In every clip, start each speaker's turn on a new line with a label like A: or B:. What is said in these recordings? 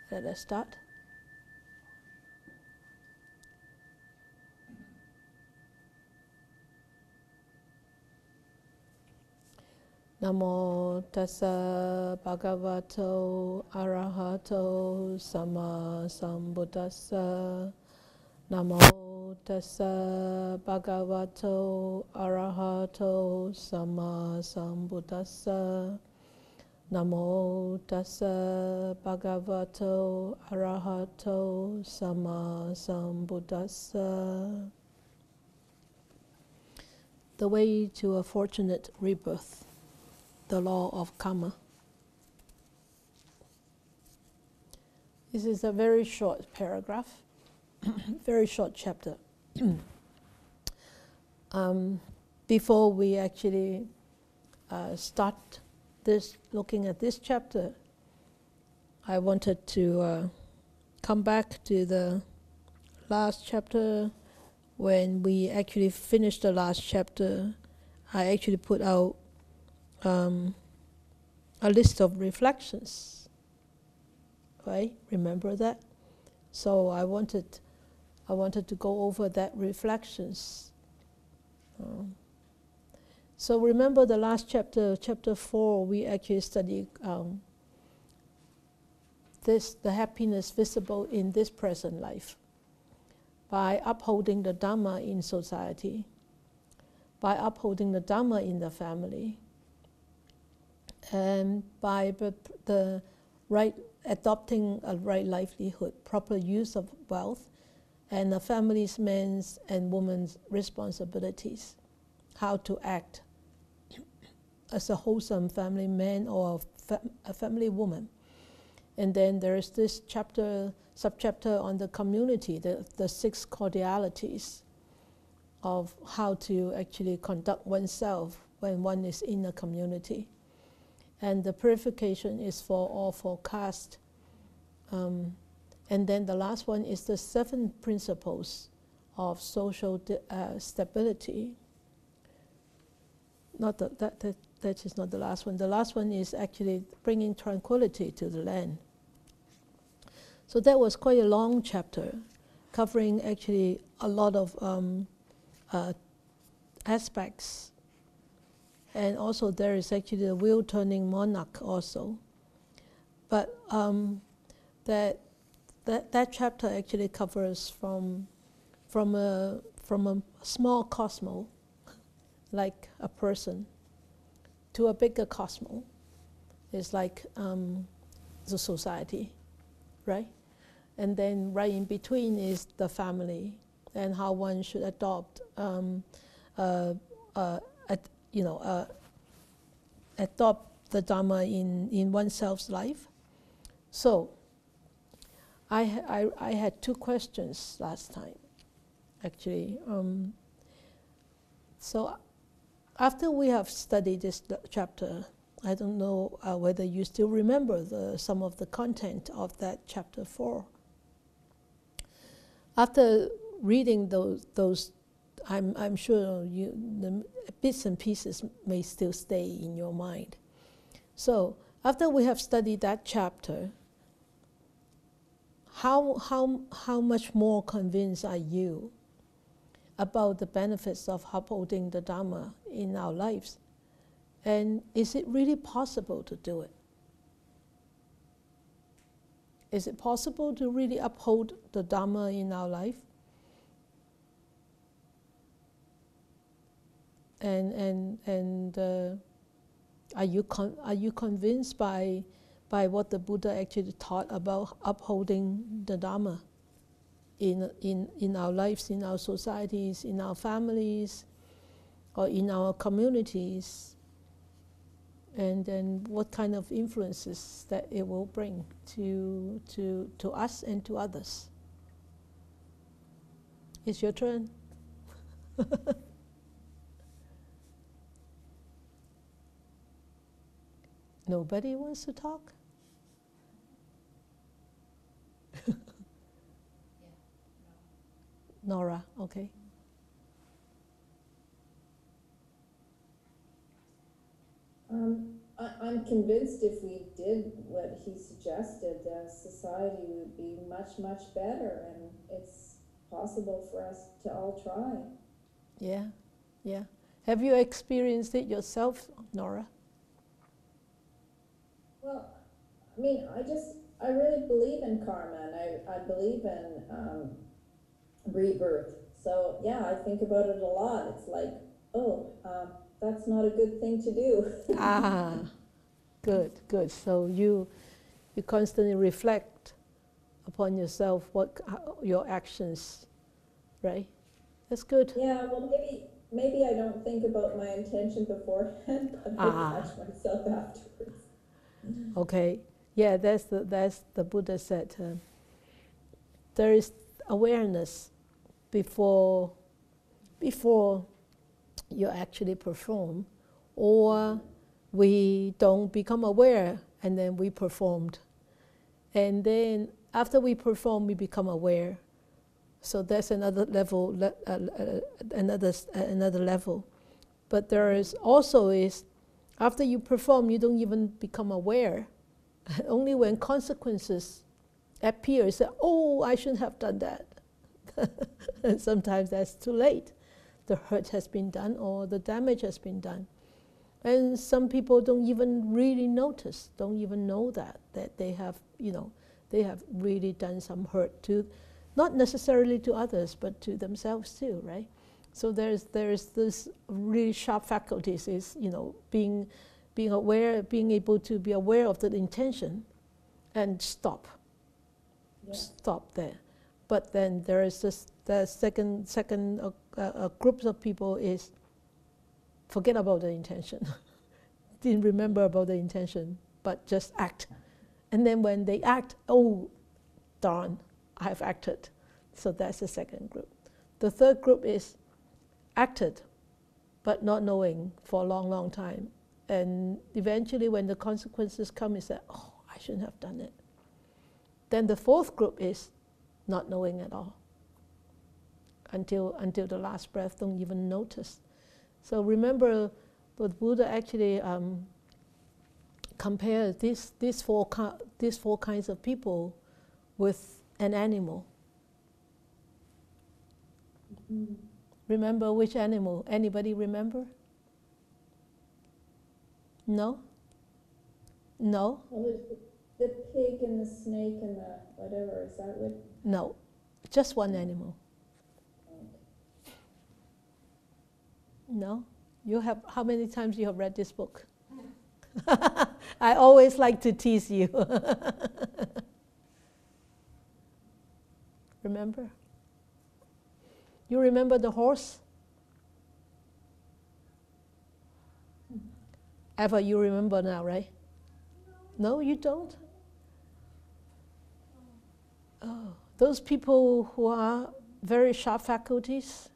A: Let us start. Namo tassa bhagavato arahato sama sambuddhassa. Namo tassa bhagavato arahato sama sambuddhassa. Namo tassa bhagavato arahato sama sambuddhassa. The way to a fortunate rebirth, the law of Kamma. This is a very short paragraph, very short chapter. Before we actually start looking at this chapter, I wanted to come back to the last chapter. When we actually finished the last chapter, I actually put out a list of reflections. Right? Remember that? So I wanted to go over that reflections. So remember the last chapter, chapter 4, we actually studied the happiness visible in this present life by upholding the Dhamma in society, by upholding the Dhamma in the family, and by the right adopting a right livelihood, proper use of wealth, and a family's men's and women's responsibilities, how to act as a wholesome family man or a family woman. And then there is this subchapter on the community, the 6 cordialities of how to actually conduct oneself when one is in a community. And the purification is for all 4 castes. And then the last one is the 7 principles of social stability. Not that is not the last one. The last one is actually bringing tranquility to the land. So that was quite a long chapter, covering actually a lot of aspects. And also there is actually the wheel-turning monarch also. But that chapter actually covers from a small cosmos, like a person, to a bigger cosmos. It's like the society, right? And then right in between is the family and how one should adopt, adopt the Dhamma in oneself's life. So I had 2 questions last time, actually. So after we have studied this chapter, I don't know whether you still remember some of the content of that chapter 4. After reading those, I'm sure the bits and pieces may still stay in your mind. So after we have studied that chapter, how much more convinced are you about the benefits of upholding the Dhamma in our lives? And is it really possible to do it? Is it possible to really uphold the Dhamma in our life? And are you convinced by what the Buddha actually taught about upholding the Dhamma in our lives, in our societies, in our families, or in our communities? And then what kind of influences that it will bring to us and to others? It's your turn. Nobody wants to talk? Nora, okay.
B: I'm convinced if we did what he suggested, society would be much, much better, and it's possible for us to all try.
A: Yeah, yeah. Have you experienced it yourself, Nora?
B: Well, I mean, I really believe in karma, and I believe in rebirth. So yeah, I think about it a lot. It's like, oh, that's not a good thing to do.
A: Ah, good, good. So you constantly reflect upon yourself, your actions, right? That's good.
B: Yeah, well, maybe I don't think about my intention beforehand, but I catch myself afterwards.
A: Okay. Yeah, that's the Buddha said. There is awareness before you actually perform, or we don't become aware and then we performed, and then after we perform we become aware. So that's another level, another level. But there is also after you perform you don't even become aware. Only when consequences appear, you say, oh, I shouldn't have done that. And sometimes that's too late. The hurt has been done or the damage has been done. And some people don't even really notice, don't even know that they have, they have really done some hurt to, not necessarily to others, but to themselves too, right? So there's this really sharp faculties is, being aware, being able to be aware of the intention and stop. Yeah. Stop there. But then there is the second groups of people is forget about the intention. Didn't remember about the intention, but just act. And then when they act, oh, darn, I have acted. So that's the second group. The third group is acted, but not knowing for a long, long time. And eventually when the consequences come, you say, oh, I shouldn't have done it. Then the fourth group is not knowing at all. Until the last breath, don't even notice. So remember, the Buddha actually compared these four kinds of people with an animal. Mm-hmm. Remember which animal? Anybody remember? No? No?
B: Well, the pig and the snake and the whatever, is that what?
A: No, just one animal. No? You have, how many times you have read this book? I always like to tease you. Remember? You remember the horse? Eva, you remember now, right? No, you don't? Oh, those people who are very sharp faculties,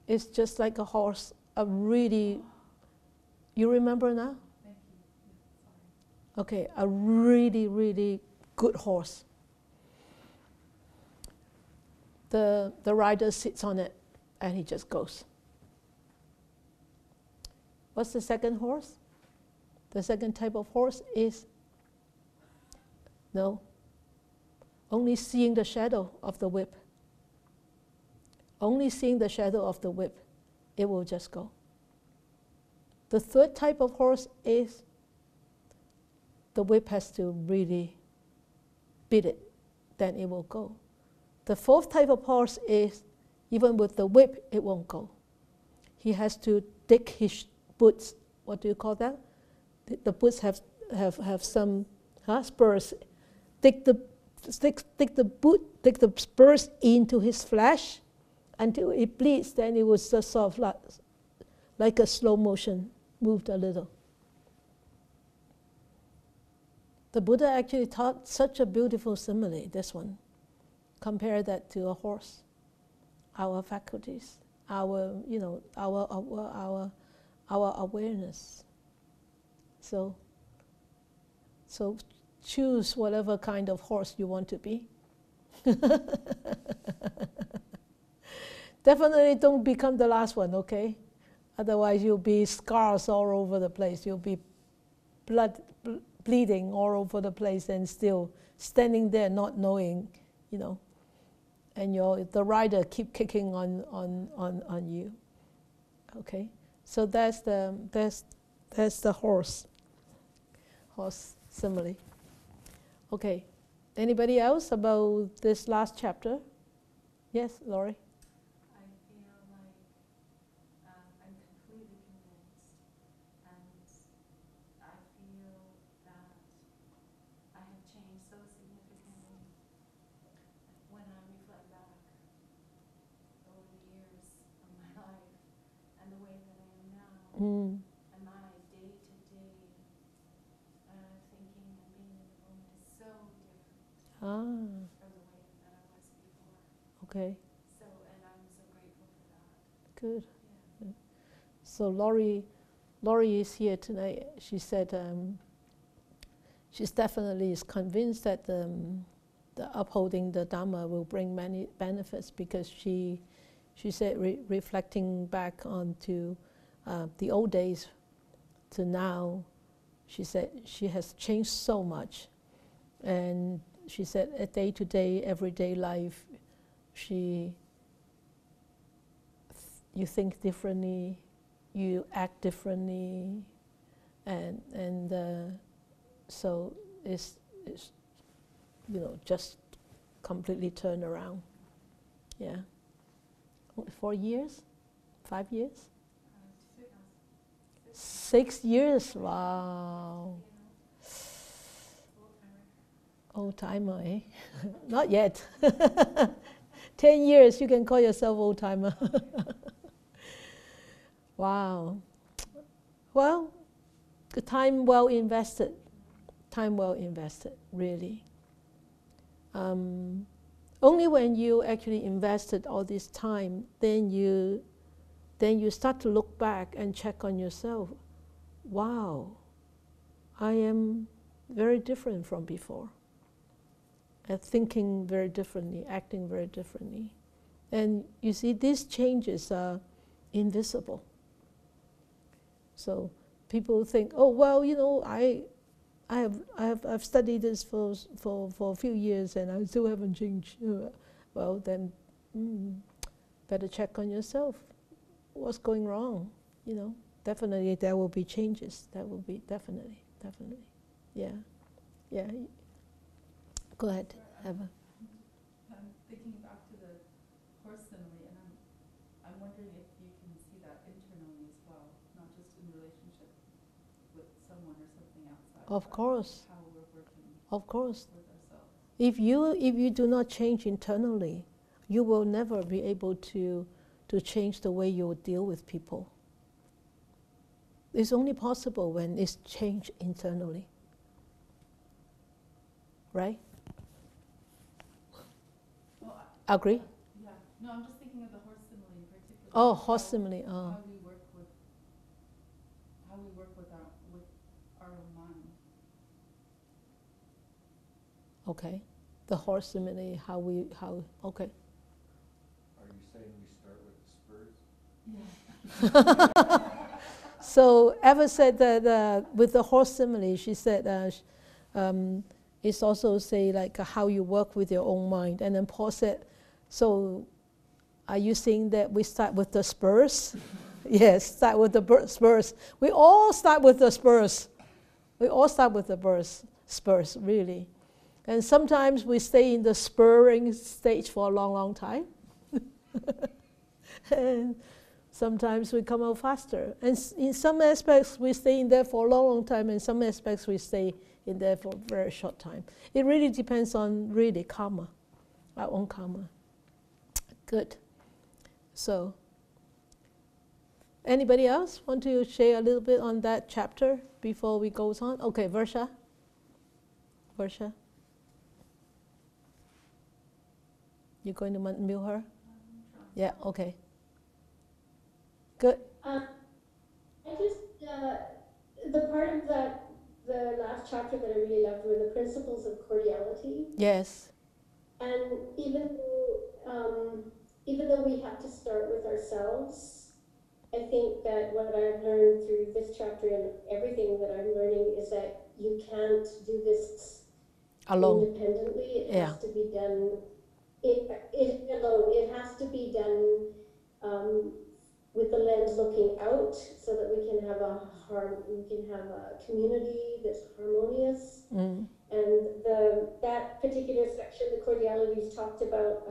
A: it's just like a horse, a really, you remember now?
C: Thank you.
A: Okay, a really, really good horse. The rider sits on it and he just goes. What's the second horse? The second type of horse is, no, only seeing the shadow of the whip. Only seeing the shadow of the whip, it will just go. The third type of horse is the whip has to really beat it, then it will go. The fourth type of horse is even with the whip, it won't go. He has to dig his boots. What do you call that? The boots have some spurs. Dig the spurs into his flesh until it bleeds. Then it was just sort of like a slow motion, moved a little. The Buddha actually taught such a beautiful simile. This one, compare that to a horse. Our faculties, our awareness. So choose whatever kind of horse you want to be. Definitely don't become the last one, okay? Otherwise you'll be scars all over the place. You'll be blood bleeding all over the place, and still standing there not knowing, you know, and the rider keep kicking on you. Okay, so that's the horse simile. Okay, anybody else about this last chapter? Yes, Laurie?
C: I feel like I'm completely convinced, and I feel that I have changed so significantly when I reflect back over the years of my life and the way that I am now, and my day-to-day thinking and being in the moment is so different from the way that I was before.
A: Okay.
C: So, and I'm so grateful for that.
A: Good.
C: Yeah.
A: So Laurie is here tonight. She said she's definitely is convinced that the upholding the Dhamma will bring many benefits, because she said reflecting back onto the old days to now, she said she has changed so much, and she said a day-to-day, everyday life, you think differently, you act differently, and so it's you know, just completely turn around. Yeah. 4 years? 5 years? 6 years? Wow. Old timer, eh? Not yet. 10 years, you can call yourself old timer. Wow. Well, time well invested. Time well invested, really. Only when you actually invested all this time, then you start to look back and check on yourself. Wow, I am very different from before. Thinking very differently, acting very differently. And you see, these changes are invisible. So people think, oh, well, you know, I've studied this for a few years and I still haven't changed. Well, then better check on yourself. What's going wrong? You know, definitely there will be changes. That will be definitely. Yeah. Go ahead, Eva.
D: I'm thinking back to the horse simile, and I'm wondering if you can see that internally as well, not just in relationship with someone or something outside.
A: Of course.
D: How we're working.
A: Of course.
D: With ourselves.
A: If you do not change internally, you will never be able to change the way you deal with people. It's only possible when it's changed internally. Right?
D: Well,
A: Agree?
D: Yeah. No, I'm just thinking of the horse simile in particular.
A: Oh, horse simile.
D: How we work with our own mind.
A: Okay. The horse simile, okay.
E: Are you saying we start with the spurs?
D: Yeah.
A: So Eva said that with the horse simile, she said it's also say like how you work with your own mind. And then Paul said, so are you saying that we start with the spurs? Yes, start with the spurs. We all start with the spurs. We all start with the spurs, really. And sometimes we stay in the spurring stage for a long, long time. And sometimes we come out faster. And in some aspects, we stay in there for a long, long time. In some aspects, we stay in there for a very short time. It really depends on really karma, our own karma. Good. So, anybody else want to share a little bit on that chapter before we go on? Okay, Varsha. You're going to mute her? Yeah, okay. Good.
F: I just, the part of the last chapter that I really loved were the principles of cordiality.
A: Yes.
F: And even though we have to start with ourselves I think that what I've learned through this chapter and everything that I'm learning is that you can't do this
A: Alone.
F: independently. It
A: Yeah.
F: has to be done alone. It has to be done with the lens looking out, so that we can have a community that's harmonious.
A: Mm.
F: And that particular section, the cordialities, talked about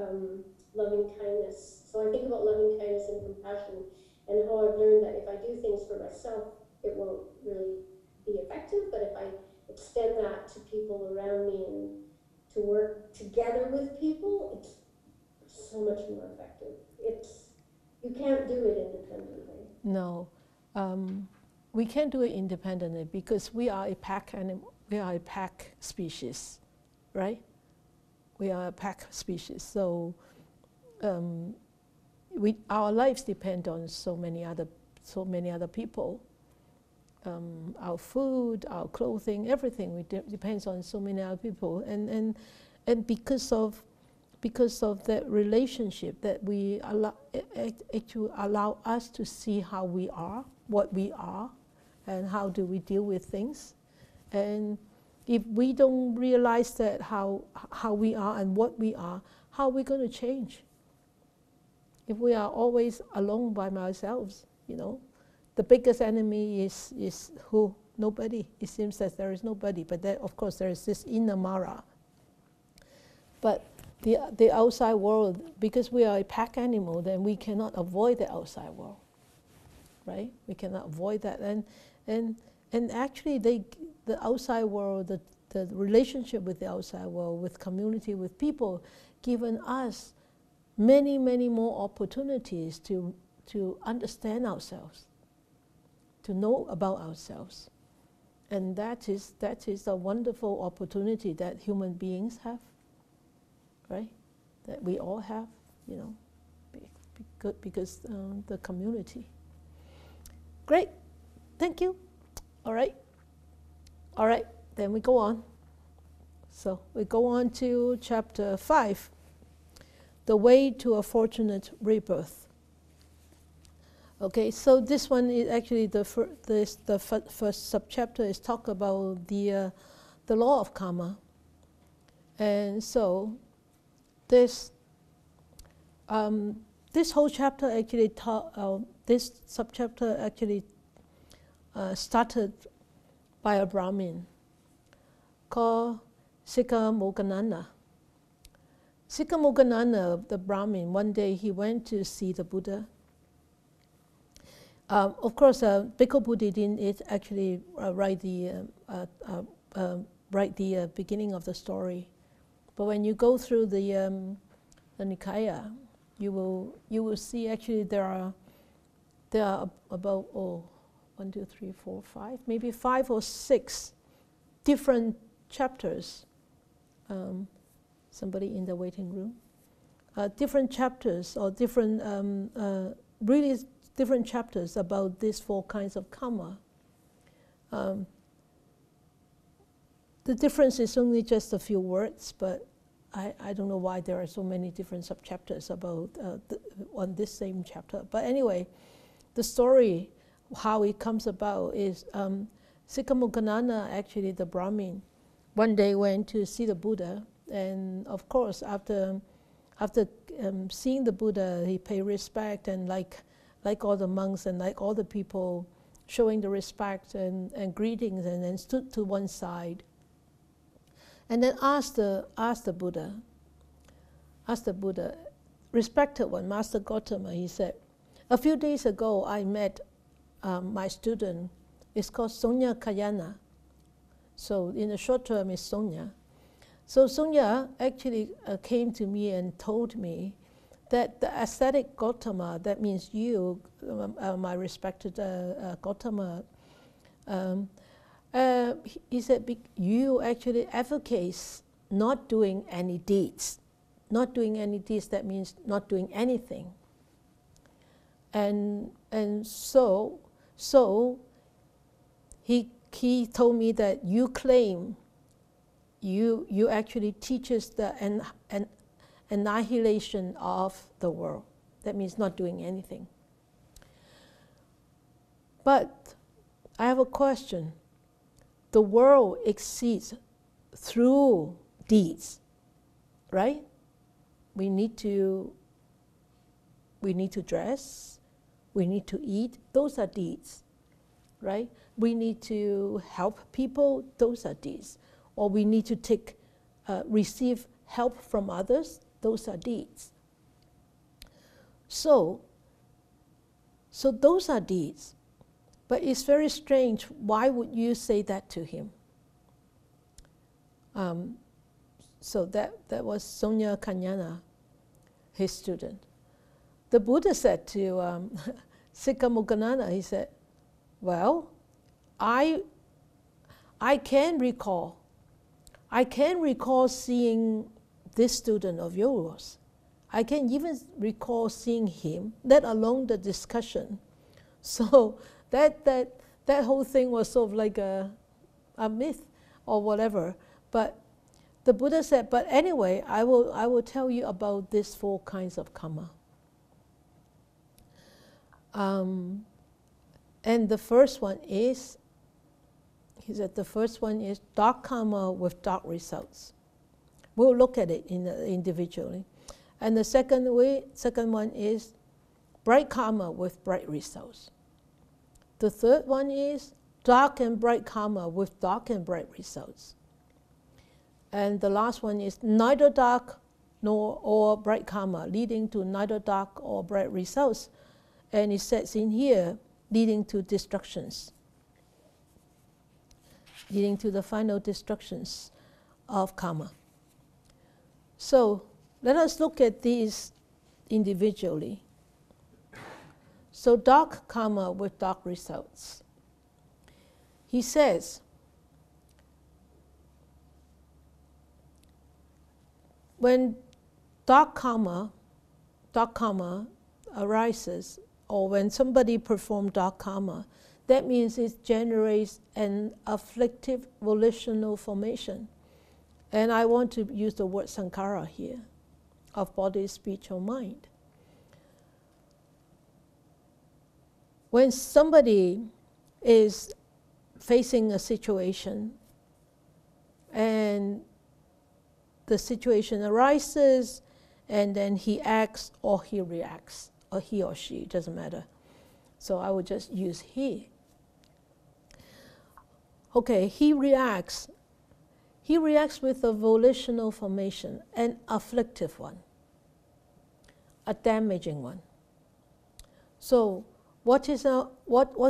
F: loving kindness. So I think about loving kindness and compassion, and how I've learned that if I do things for myself, it won't really be effective. But if I extend that to people around me and to work together with people, it's so much more effective. You can't do it independently.
A: No, we can't do it independently because we are a pack animal. We are a pack species, right? We are a pack species. So our lives depend on so many other people. Our food, our clothing, everything depends on so many other people, and because of that relationship, that we allow us to see how we are, what we are, and how do we deal with things. And if we don't realize that how we are and what we are, how are we going to change? If we are always alone by ourselves, the biggest enemy is who? Nobody. It seems that there is nobody, but of course there is this inner Mara. But the outside world, because we are a pack animal, then we cannot avoid the outside world, right? We cannot avoid that, and actually the outside world, the relationship with the outside world, with community, with people, given us many more opportunities to understand ourselves, to know about ourselves, and that is a wonderful opportunity that human beings have. Right, that we all have, because the community. Great, thank you. All right, then we go on. So we go on to chapter 5, the way to a fortunate rebirth. Okay, so this one is actually the first subchapter is talk about the law of karma, and so. This whole chapter actually this subchapter actually started by a Brahmin called Sikha-Moggallana. Sikha-Moggallana, the Brahmin, one day he went to see the Buddha. Of course, Bhikkhu Bodhi didn't actually write the beginning of the story. But when you go through the Nikaya, you will see actually there are about 1, 2, 3, 4, 5, maybe 5 or 6 different chapters. Somebody in the waiting room. Different chapters or different really different chapters about these 4 kinds of karma. The difference is only just a few words, but I don't know why there are so many different subchapters about on this same chapter. But anyway, the story, how it comes about is Sikha-Moggallana, actually the Brahmin, one day went to see the Buddha, and of course after seeing the Buddha, he paid respect, and like all the monks and like all the people, showing the respect and greetings, and then stood to one side. And then asked the Buddha, respected one, Master Gautama, he said, a few days ago I met my student. It's called Sonya Kayana. So in the short term, it's Sonya. So Sonya actually came to me and told me that the ascetic Gautama, that means you, my respected Gautama, he said, you actually advocate not doing any deeds. Not doing any deeds, that means not doing anything. And so he told me that you claim you actually teaches the annihilation of the world. That means not doing anything. But I have a question. The world exists through deeds, right? We need to dress, we need to eat, those are deeds, right? We need to help people, those are deeds. Or we need to receive help from others, those are deeds. So those are deeds. But it's very strange, why would you say that to him? So that was Sonya Kanyana, his student. The Buddha said to Sikha he said, well, I can recall seeing this student of yours. I can even recall seeing him, let alone the discussion. So that whole thing was sort of like a myth or whatever. But the Buddha said, but anyway, I will tell you about these 4 kinds of karma. And the first one is, he said, the first one is dark karma with dark results. We'll look at it individually. And the second one is bright karma with bright results. The third one is dark and bright karma with dark and bright results. And the last one is neither dark or bright karma, leading to neither dark or bright results. And it says in here, leading to destructions, leading to the final destructions of karma. So let us look at these individually. So dark karma with dark results. He says, when dark karma arises, or when somebody performs dark karma, that means it generates an afflictive volitional formation. And I want to use the word sankhara here, of body, speech, or mind. When somebody is facing a situation and the situation arises and then he acts or he reacts, or he or she, it doesn't matter. So I will just use he. Okay, he reacts. He reacts with a volitional formation, an afflictive one, a damaging one. So what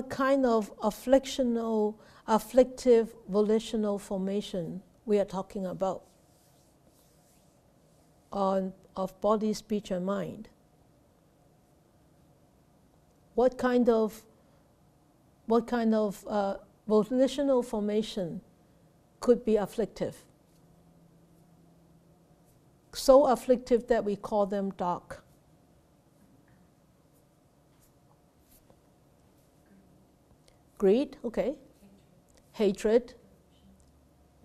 A: kind of afflictive volitional formation we are talking about of body, speech, and mind? What kind of volitional formation could be afflictive? So afflictive that we call them dark. Greed, okay. Hatred,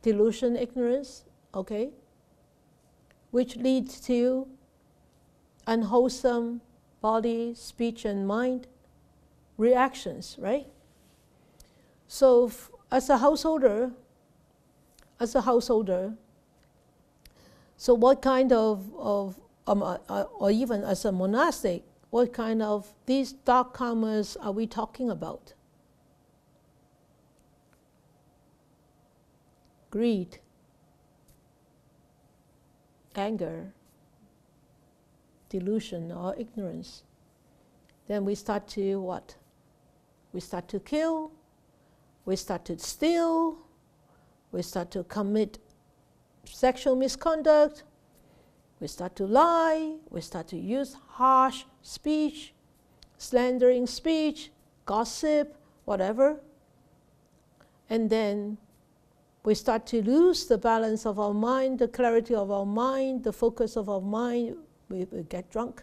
A: delusion, ignorance, okay. Which leads to unwholesome body, speech, and mind reactions, right? So as a householder, so what kind of or even as a monastic, what kind of these dark karmas are we talking about? Greed, anger, delusion or ignorance. Then we start to what? We start to kill, we start to steal, we start to commit sexual misconduct, we start to lie, we start to use harsh speech, slandering speech, gossip, whatever. And then we start to lose the balance of our mind, the clarity of our mind, the focus of our mind. We get drunk.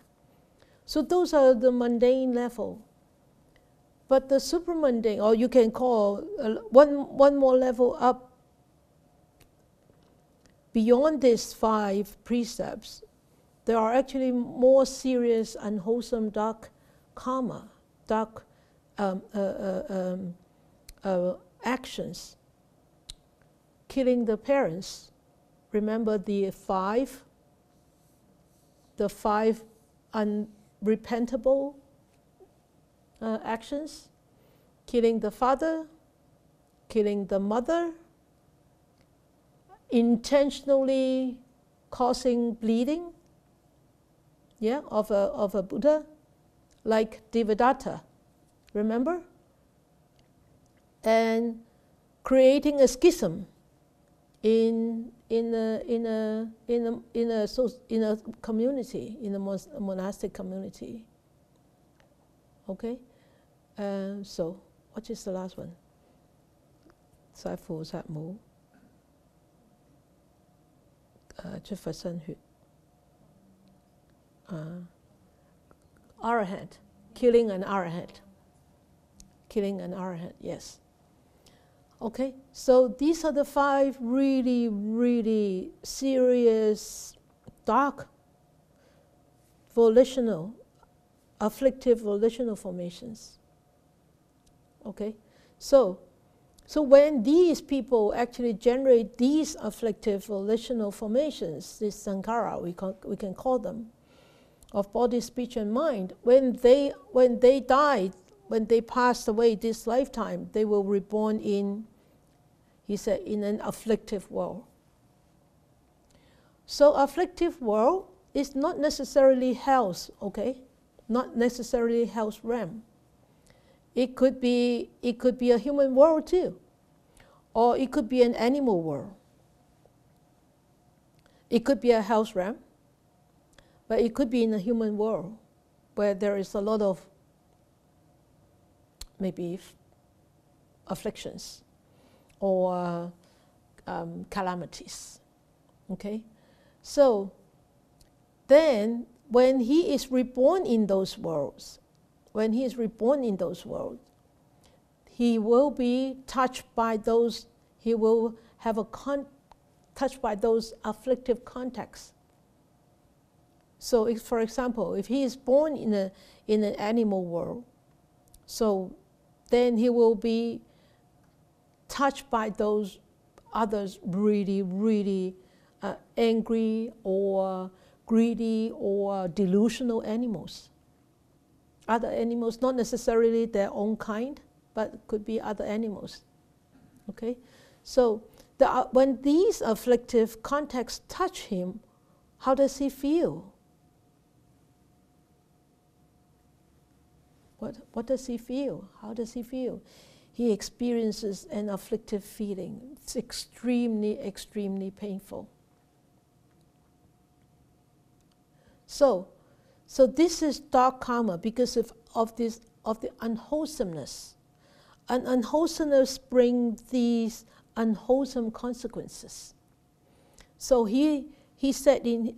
A: So those are the mundane level. But the supramundane, or you can call one more level up, beyond these 5 precepts, there are actually more serious, unwholesome dark karma, dark actions. Killing the parents. Remember the five unrepentable actions? Killing the father, killing the mother, intentionally causing bleeding, yeah, of a Buddha, like Devadatta, remember? And creating a schism in a community, in a monastic community. Okay, so what is the last one? 殺父殺母，出佛身血。Arahant, killing an arahant. Killing an arahant, yes. Okay, so these are the 5 really, really serious, dark, volitional, afflictive volitional formations. Okay, so when these people actually generate these afflictive volitional formations, this sankhara, we can call them, of body, speech, and mind, when they died, when they passed away this lifetime, they were reborn in, he said, in an afflictive world. So afflictive world is not necessarily hell's, okay? Not necessarily hell's realm. It could be a human world too, or it could be an animal world. It could be a hell's realm, but it could be in a human world where there is a lot of maybe afflictions or calamities. Okay, so then when he is reborn in those worlds, he will be touched by those. He will have touched by those afflictive contexts. So, if, for example, if he is born in an animal world, so then he will be touched by those others really, really angry or greedy or delusional animals. Other animals, not necessarily their own kind, but could be other animals. Okay, so when these afflictive contexts touch him, how does he feel? What does he feel? How does he feel? He experiences an afflictive feeling. It's extremely, extremely painful. So this is dark karma because of the unwholesomeness. And unwholesomeness brings these unwholesome consequences. So he said in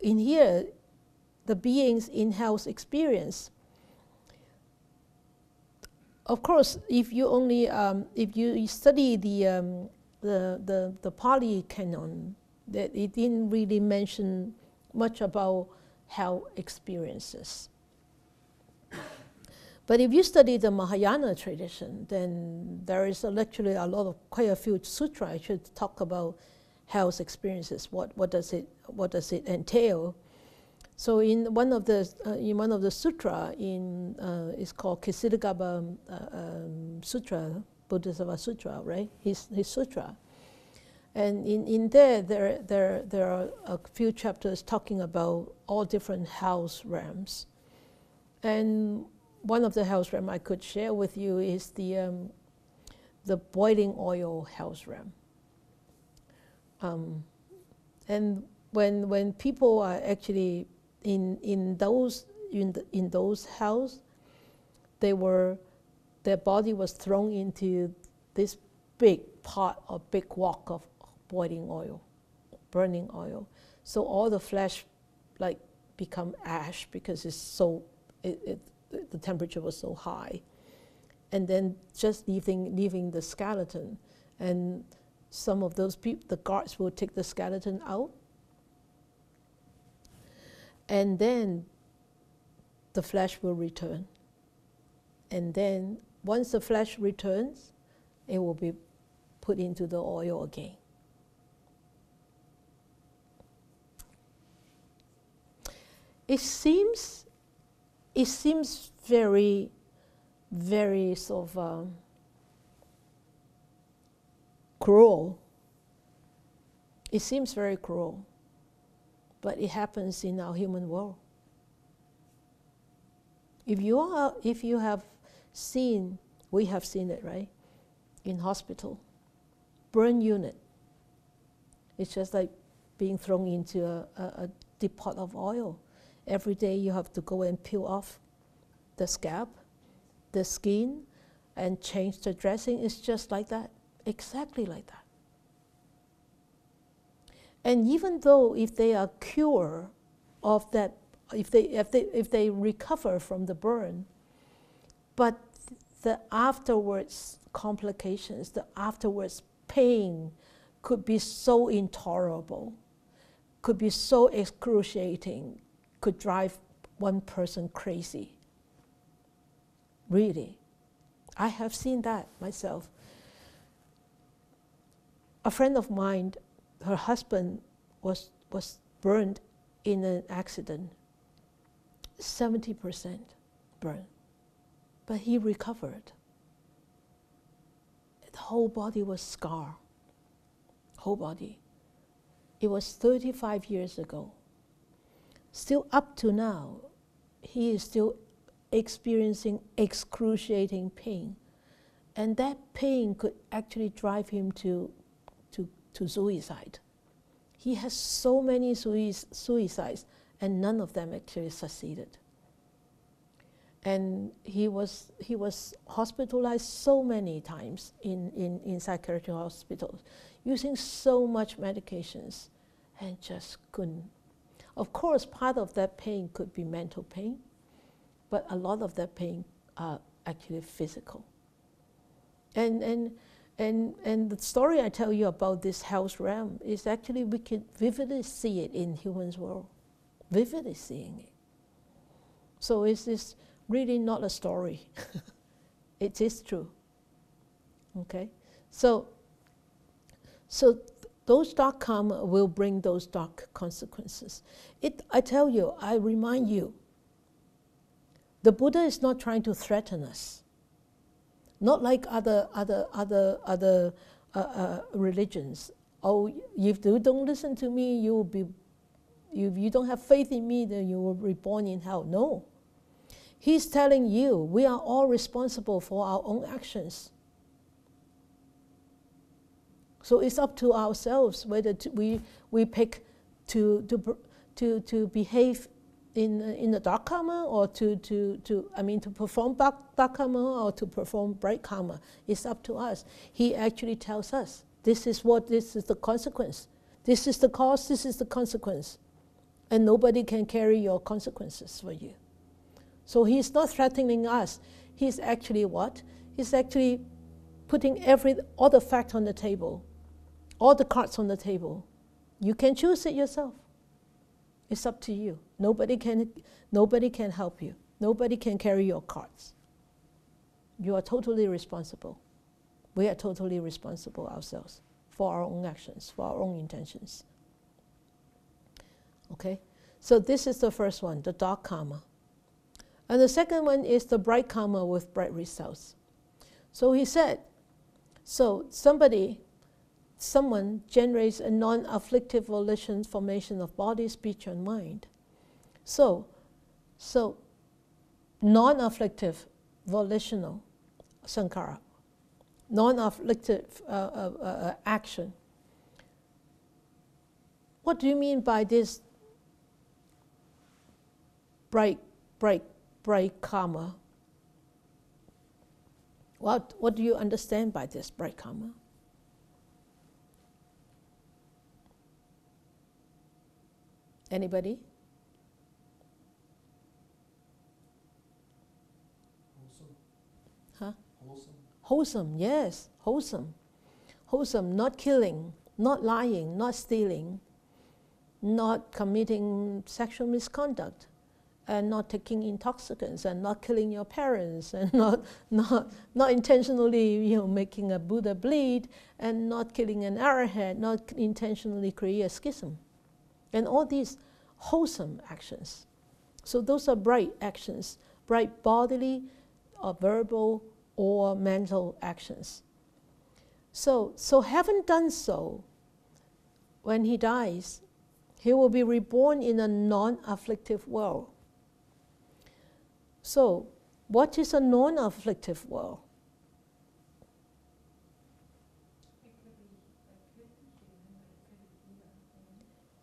A: here, the beings in hell's experience. Of course, if you only if you study the Pali canon, that it didn't really mention much about hell experiences. But if you study the Mahayana tradition, then there is literally quite a few sutras actually talk about hell's experiences. What does it entail? So in one of the sutra it's called Ksitigarbha Sutra, Bodhisattva Sutra, right? His sutra, and in there are a few chapters talking about all different house realms, and one of the house realm I could share with you is the boiling oil house realm, and when people are actually in those house, their body was thrown into this big pot or big wok of boiling oil, burning oil. So all the flesh like become ash because it's so the temperature was so high, and then just leaving the skeleton, and some of those people, the guards will take the skeleton out. And then the flesh will return And then once the flesh returns, it will be put into the oil again. It seems very, very sort of cruel. It seems very cruel, but it happens in our human world. If you have seen, we have seen it, right? In hospital, burn unit. It's just like being thrown into a deep pot of oil. Every day you have to go and peel off the scalp, the skin, and change the dressing. It's just like that, exactly like that. And even though if they are cured of that, if they recover from the burn, but the afterwards complications, the afterwards pain could be so intolerable, could be so excruciating, could drive one person crazy. Really. I have seen that myself. A friend of mine, her husband was burned in an accident, 70% burn, but he recovered. The whole body was scarred, whole body. It was 35 years ago. Still up to now, he is still experiencing excruciating pain. And that pain could actually drive him to suicide. He has so many suicides, and none of them actually succeeded. And he was hospitalized so many times in psychiatric hospitals, using so much medications, and just couldn't. Of course, part of that pain could be mental pain, but a lot of that pain are actually physical. And the story I tell you about this health realm is actually we can vividly see it in humans' world, vividly seeing it. So it's really not a story. It is true. Okay? So those dark karma will bring those dark consequences. I tell you, I remind you, the Buddha is not trying to threaten us. Not like other religions. Oh, if you don't listen to me, you will be. If you don't have faith in me, then you will be born in hell. No. He's telling you we are all responsible for our own actions. So it's up to ourselves whether we pick to behave in the dark karma, or to perform dark karma or to perform bright karma. It's up to us. He actually tells us this is the consequence. This is the cause, this is the consequence. And nobody can carry your consequences for you. So he's not threatening us. He's actually what? He's actually putting all the facts on the table, all the cards on the table. You can choose it yourself. It's up to you. Nobody can help you. Nobody can carry your cards. You are totally responsible. We are totally responsible ourselves for our own actions, for our own intentions. Okay? So this is the first one, the dark karma. And the second one is the bright karma with bright results. So he said, so someone generates a non-afflictive volition formation of body, speech, and mind. So non-afflictive volitional sankhara, non-afflictive action. What do you mean by this bright karma? What do you understand by this bright karma? Anybody?
E: Wholesome.
A: Huh?
E: Wholesome.
A: Wholesome, yes, wholesome. Wholesome, not killing, not lying, not stealing, not committing sexual misconduct, and not taking intoxicants, and not killing your parents, and not intentionally making a Buddha bleed, and not killing an arrowhead, not intentionally create a schism, and all these wholesome actions. So those are bright actions, bright bodily or verbal or mental actions. So having done so, when he dies, he will be reborn in a non-afflictive world. So, what is a non-afflictive world?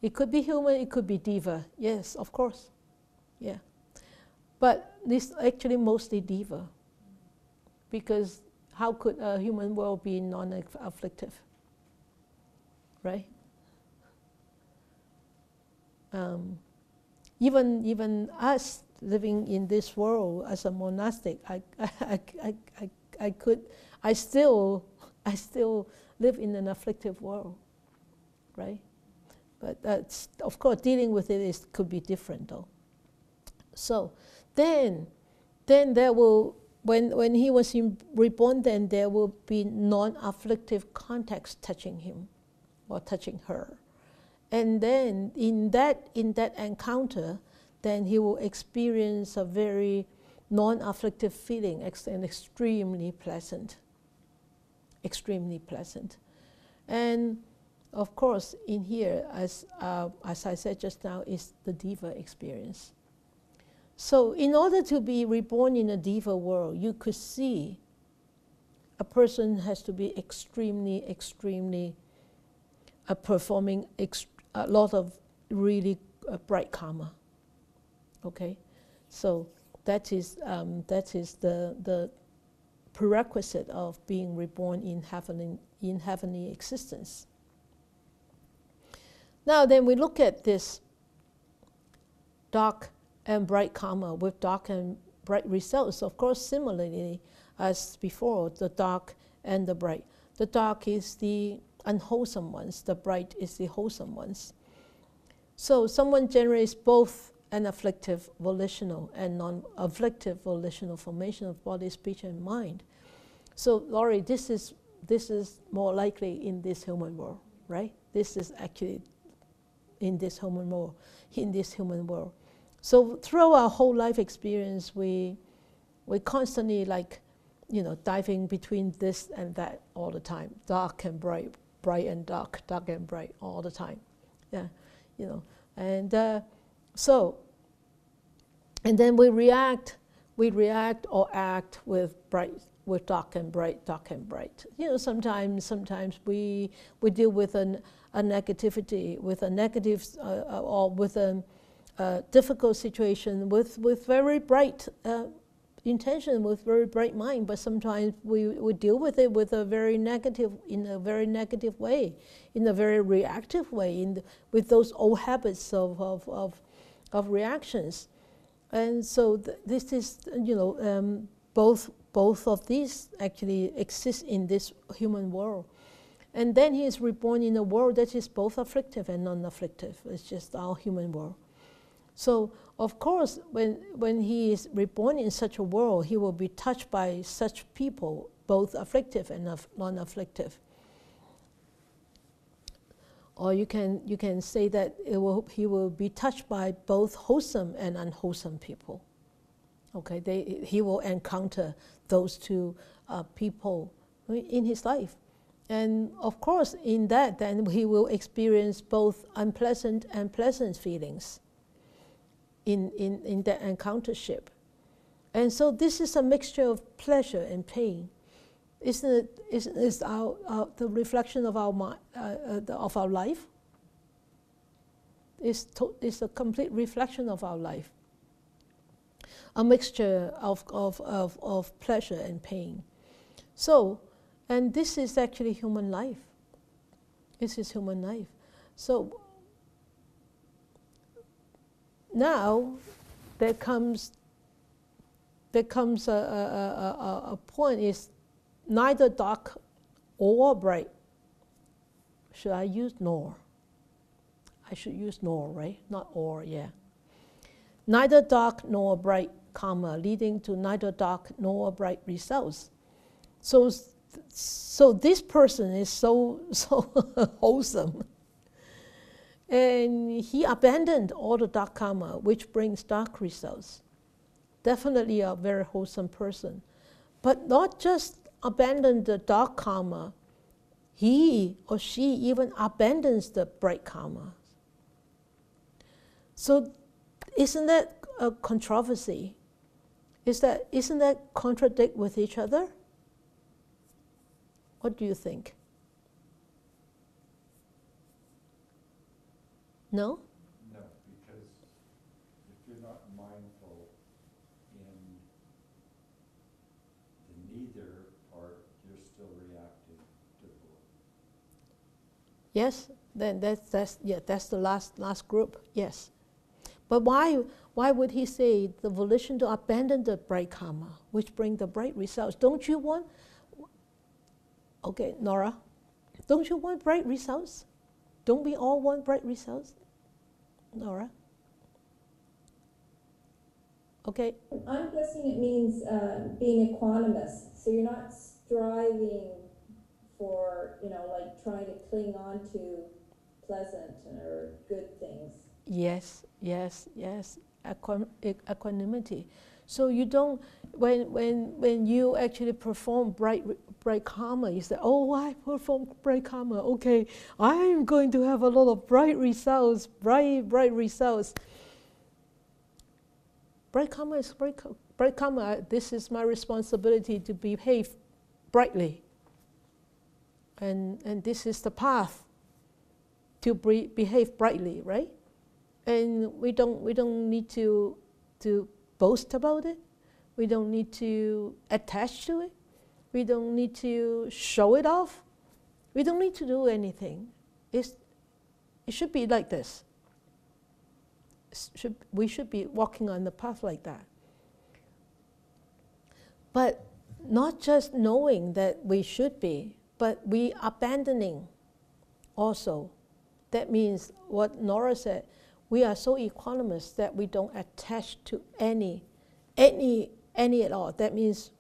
A: It could be human, it could be diva. Yes, of course. Yeah. But this actually mostly diva. Because how could a human world be non-afflictive? Right? Even us living in this world as a monastic, I still live in an afflictive world, right? But that's, of course, dealing with it could be different, though. So then there will, when he was reborn, then there will be non-afflictive contacts touching him or touching her. And then in that encounter, then he will experience a very non-afflictive feeling, and extremely pleasant. Extremely pleasant. And of course, in here, as I said just now, is the diva experience. So in order to be reborn in a diva world, you could see a person has to be extremely performing a lot of really bright karma. Okay, so that is the prerequisite of being reborn in heavenly existence. Now then, we look at this dark and bright karma with dark and bright results. Of course, similarly as before, the dark and the bright. The dark is the unwholesome ones, the bright is the wholesome ones. So someone generates both an afflictive volitional and non-afflictive volitional formation of body, speech, and mind. So, Laurie, this is more likely in this human world, right? This is actually in this human world. So through our whole life experience, we constantly diving between this and that all the time, dark and bright, bright and dark, dark and bright all the time. Yeah, and and then we react or act with dark and bright, dark and bright. Sometimes we deal with a negativity, with a negative or with a difficult situation with very bright intention, with very bright mind, but sometimes we deal with it with in a very negative way, in a very reactive way, with those old habits of reactions. And so this is, both of these actually exist in this human world. And then he is reborn in a world that is both afflictive and non-afflictive. It's just our human world. So, of course, when he is reborn in such a world, he will be touched by such people, both afflictive and non-afflictive. Or you can say that he will be touched by both wholesome and unwholesome people. Okay, he will encounter those two people in his life. And of course, in that, then he will experience both unpleasant and pleasant feelings in that encountership. And so this is a mixture of pleasure and pain. Isn't it the reflection of our life? It's a complete reflection of our life. A mixture of pleasure and pain. So, and this is actually human life. This is human life. So now there comes a point is neither dark or bright. Should I use nor? I should use nor, right? Not or, yeah. neither dark nor bright karma, leading to neither dark nor bright results. So this person is so wholesome. And he abandoned all the dark karma, which brings dark results. Definitely a very wholesome person. But not just abandon the dark karma, he or she even abandons the bright karma. So isn't that a controversy? Isn't that contradict with each other? What do you think? No?
E: No, because if you're not mindful in the neither part, you're still reacting to both.
A: Yes, then that's the last group. Yes, but why would he say the volition to abandon the bright karma, which bring the bright results? Don't you want? Okay, Nora, don't you want bright results? Don't we all want bright results, Nora? Okay.
B: I'm guessing it means being equanimous. So you're not striving for, like trying to cling on to pleasant or good things.
A: Yes. Equanimity. So you don't, when you actually perform bright karma, you say, oh, I perform bright karma. Okay, I'm going to have a lot of bright results. Bright results. Bright karma is bright karma. This is my responsibility to behave brightly. And this is the path to behave brightly, right? And we don't need to boast about it. We don't need to attach to it. We don't need to show it off. We don't need to do anything. It should be like this. We should be walking on the path like that. But not just knowing that we should be, but we abandoning also. That means what Nora said, we are so equanimous that we don't attach to any at all. That means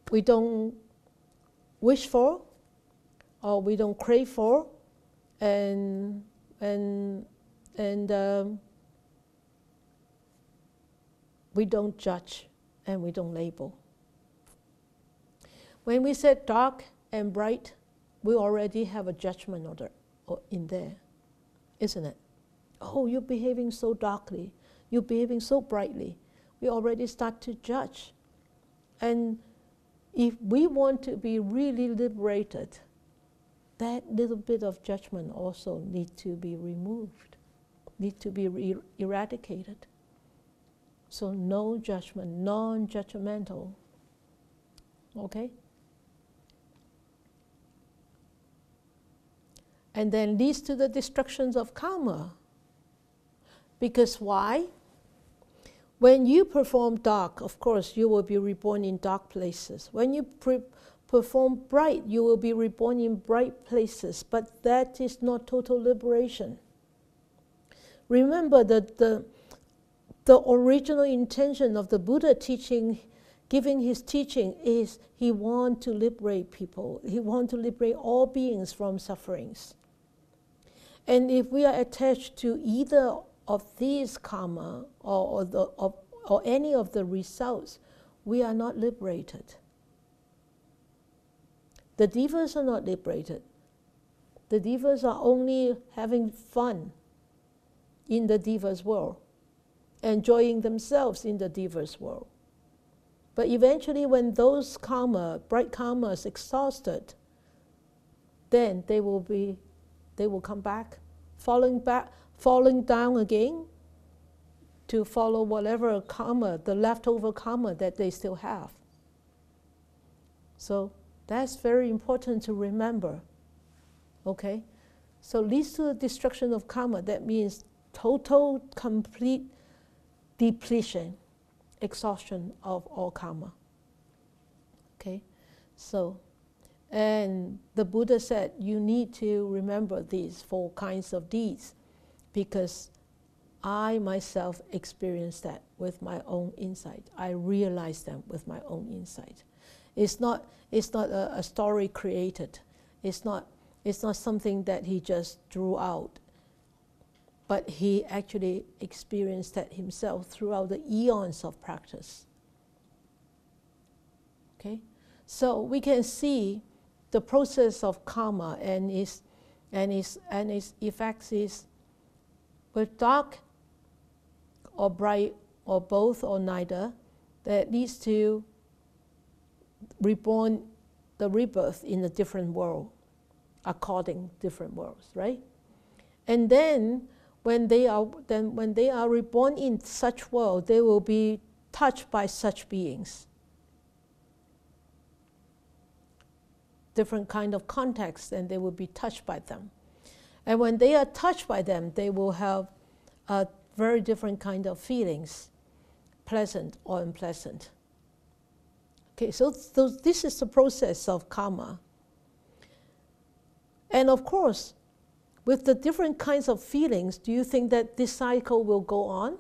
A: we don't wish for, or we don't crave for, and we don't judge and we don't label. When we said dark and bright, we already have a judgment in there, isn't it? Oh, you're behaving so darkly, you're behaving so brightly. We already start to judge. And if we want to be really liberated, that little bit of judgment also needs to be removed, needs to be eradicated. So no judgment, non-judgmental. Okay? And then leads to the destructions of karma. Because why? When you perform dark, of course, you will be reborn in dark places. When you perform bright, you will be reborn in bright places. But that is not total liberation. Remember that the original intention of the Buddha teaching, giving his teaching, is he wants to liberate people. He wants to liberate all beings from sufferings. And if we are attached to either of these karma or any of the results, we are not liberated. The devas are not liberated. The devas are only having fun in the devas world, enjoying themselves in the devas world. But eventually when those karma, bright karma is exhausted, then they will come back, falling down again to follow whatever karma, the leftover karma that they still have. So that's very important to remember. Okay? So leads to the destruction of karma. That means total, complete depletion, exhaustion of all karma. Okay? So, and the Buddha said you need to remember these 4 kinds of deeds, because I myself experience that with my own insight. I realize them with my own insight. It's not a story created. It's not something that he just drew out. But he actually experienced that himself throughout the eons of practice. Okay? So we can see the process of karma and its effects is with dark or bright or both or neither, that leads to the rebirth in a different world, according different worlds, right? And then when they are reborn in such world, they will be touched by such beings. Different kind of context, and they will be touched by them. And when they are touched by them, they will have a very different kind of feelings, pleasant or unpleasant. Okay, so this is the process of karma. And of course, with the different kinds of feelings, do you think that this cycle will go on?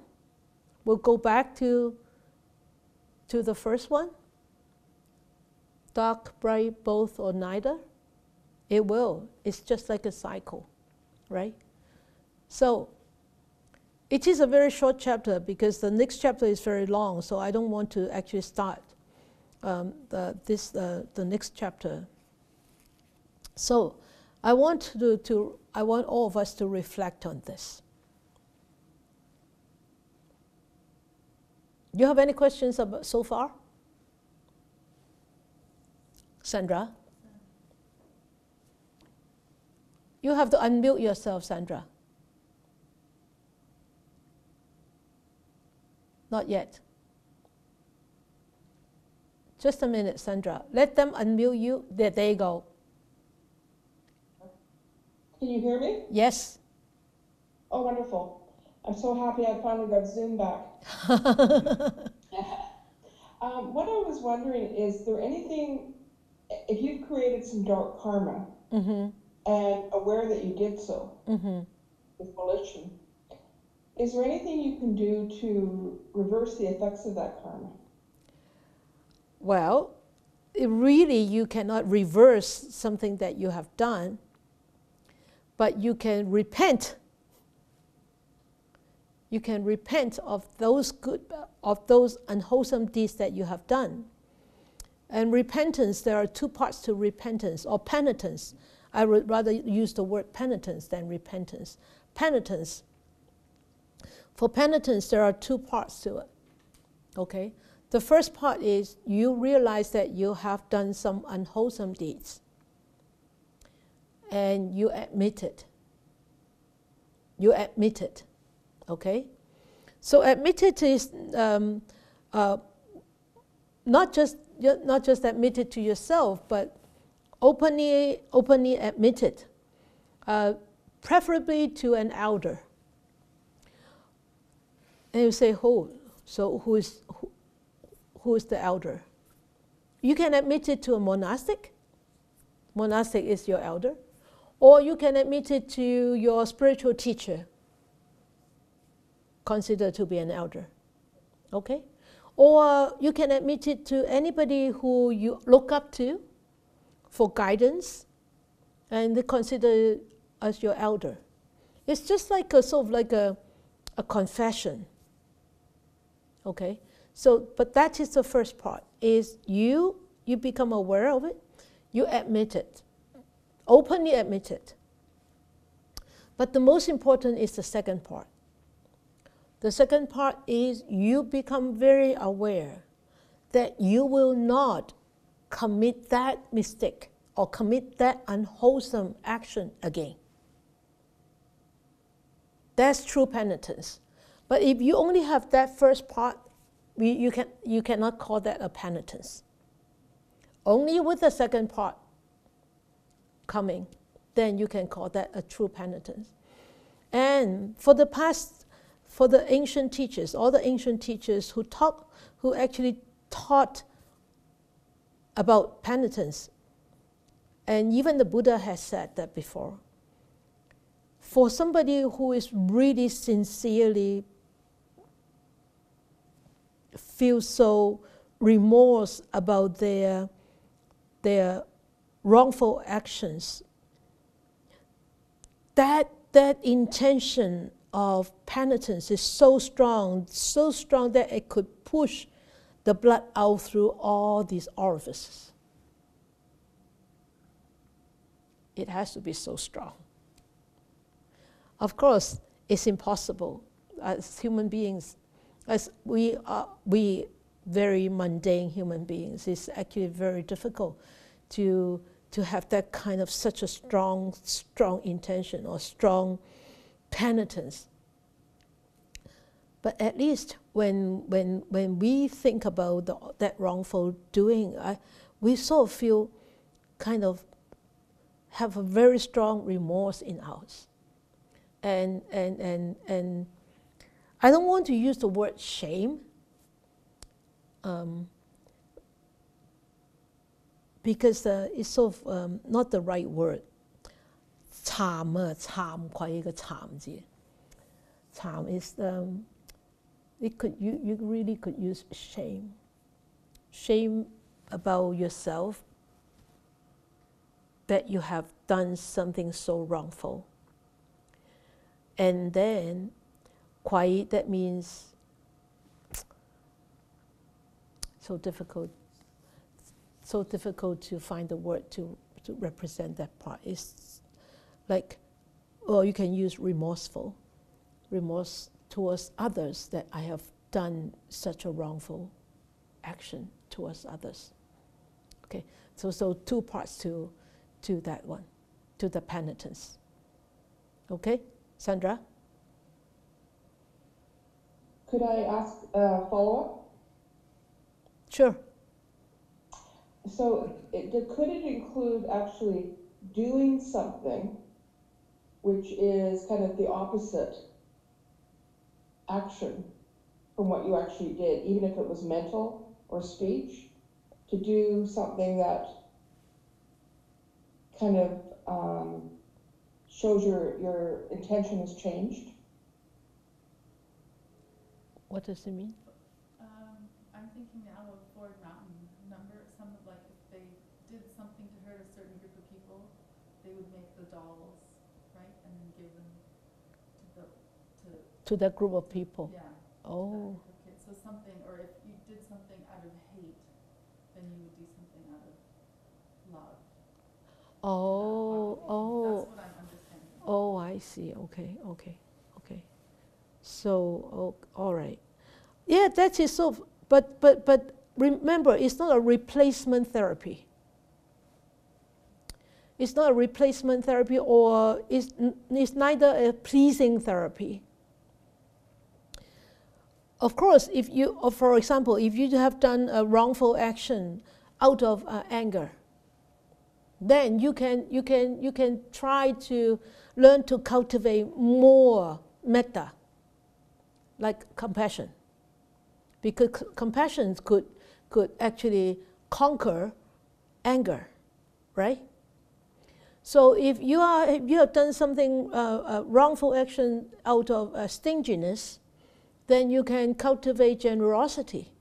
A: Will go back to the first one? Dark, bright, both, or neither? It will. It's just like a cycle, right? So, it is a very short chapter because the next chapter is very long, so I don't want to actually start the next chapter. So, I want all of us to reflect on this. Do you have any questions about so far? Sandra? You have to unmute yourself, Sandra. Not yet. Just a minute, Sandra. Let them unmute you. There they go.
G: Can you hear me?
A: Yes.
G: Oh, wonderful. I'm so happy I finally got Zoom back. What I was wondering, is there anything, if you've created some dark karma and aware that you did so with volition, is there anything you can do to reverse the effects of that karma?
A: Well, really you cannot reverse something that you have done, but you can repent. You can repent of those unwholesome deeds that you have done. And repentance, there are two parts to repentance, or penitence. I would rather use the word penitence than repentance. Penitence. For penitence, there are two parts to it. Okay? The first part is you realize that you have done some unwholesome deeds. And you admit it. You admit it. Okay? So admit it is not just admit it to yourself, but openly admit it. Preferably to an elder. And you say, so who is the elder? You can admit it to a monastic. Monastic is your elder. Or you can admit it to your spiritual teacher, considered to be an elder. Okay? Or you can admit it to anybody who you look up to for guidance, and they consider as your elder. It's just like a sort of like a confession. Okay? So, but that is the first part, is you become aware of it, you admit it, openly admit it. But the most important is the second part. The second part is you become very aware that you will not commit that mistake or commit that unwholesome action again. That's true penitence. But if you only have that first part, you cannot call that a penitence. Only with the second part coming, then you can call that a true penitence. And for the ancient teachers, all the ancient teachers who actually taught about penitence, and even the Buddha has said that before, for somebody who is really sincerely feels so remorse about their wrongful actions, that intention of penitence is so strong that it could push the blood out through all these orifices. It has to be so strong. Of course, it's impossible. As human beings, as we very mundane human beings, it's actually very difficult to have that kind of such a strong intention or strong penitence. But at least when we think about that wrongful doing, we sort of feel kind of have a very strong remorse in us. And I don't want to use the word shame, because it's sort of not the right word. 慚愧 一个慚字. 慚 is you really could use shame. Shame about yourself that you have done something so wrongful. And then, kwai, that means so difficult to find the word to represent that part. It's like, well, you can use remorseful, remorse towards others that I have done such a wrongful action towards others. Okay, so two parts to that one, to the penitence. Okay, Sandra?
G: Could I ask a follow-up?
A: Sure.
G: So could it include actually doing something which is kind of the opposite action from what you actually did, even if it was mental or speech, to do something that kind of shows your intention has changed?
A: What does it mean?
D: I'm thinking now of Ford Mountain. Remember, some of, like, if they did something to hurt a certain group of people, they would make the dolls, right, and then give them
A: to that group of people.
D: Yeah.
A: Oh.
D: Okay, so something, or if you did something out of hate, then you would do something out of love. That's what I'm understanding.
A: Oh, I see. Okay. So, all right. Yeah, that is so. But remember, it's not a replacement therapy. It's not a replacement therapy, or it's neither a pleasing therapy. Of course, if you, or for example, if you have done a wrongful action out of anger, then you can try to learn to cultivate more metta, like compassion, because compassion could actually conquer anger, right? So if you have done something wrongful action out of stinginess, then you can cultivate generosity